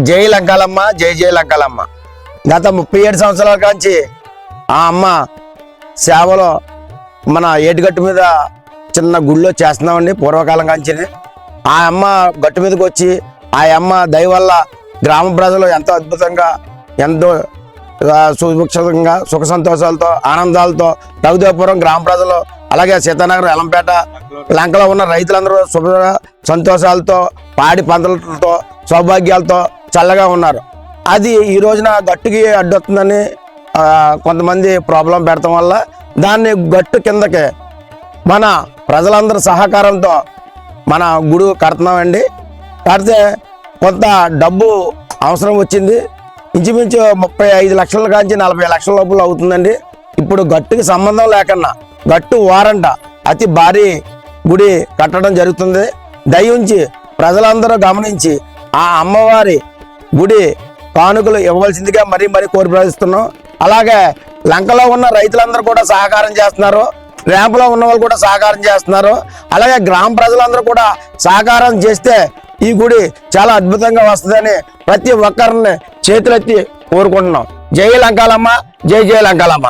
జై లంకాలమ్మ, జై జై లంకాలమ్మ. గత 37 సంవత్సరాల కాంచి ఆ అమ్మ సేవలో మన ఏటిగట్టు మీద చిన్న గుళ్ళో చేస్తున్నామండి. పూర్వకాలం కాంచి ఆ అమ్మ గట్టు మీదకి వచ్చి ఆ అమ్మ దయ వల్ల గ్రామ ప్రజలు ఎంతో అద్భుతంగా, ఎంతో సుభిక్షంగా, సుఖ సంతోషాలతో, ఆనందాలతో రఘుదేవపురం గ్రామ ప్రజలు, అలాగే సీతానగరం, ఎలంపేట, లంకలో ఉన్న రైతులందరూ శుభ సంతోషాలతో, పాడి పంటలతో, సౌభాగ్యాలతో చల్లగా ఉన్నారు. అది ఈ రోజున గట్టుకి అడ్డొస్తుందని కొంతమంది ప్రాబ్లం పెడతాం వల్ల దాన్ని గట్టు కిందకి మన ప్రజలందరి సహకారంతో మన గుడి కడుతున్నామండి. కడితే కొంత డబ్బు అవసరం వచ్చింది. ఇంచుమించు 35 లక్షల కాంచి 40 లక్షల లోపల అవుతుందండి. ఇప్పుడు గట్టుకి సంబంధం లేకన్నా గట్టు వారంట అతి భారీ గుడి కట్టడం జరుగుతుంది. దయించి ప్రజలందరూ గమనించి ఆ అమ్మవారి గుడి కానుకలు ఇవ్వవలసిందిగా మరీ కోరి ప్రార్థిస్తున్నాం. అలాగే లంకలో ఉన్న రైతులందరూ కూడా సహకారం చేస్తున్నారు, ర్యాంపులో ఉన్న వాళ్ళు కూడా సహకారం చేస్తున్నారు. అలాగే గ్రామ ప్రజలందరూ కూడా సహకారం చేస్తే ఈ గుడి చాలా అద్భుతంగా వస్తుందని ప్రతి ఒక్కరిని చేతులెత్తి కోరుకుంటున్నాం. జై లంకాలమ్మ, జై జై లంకాలమ్మ.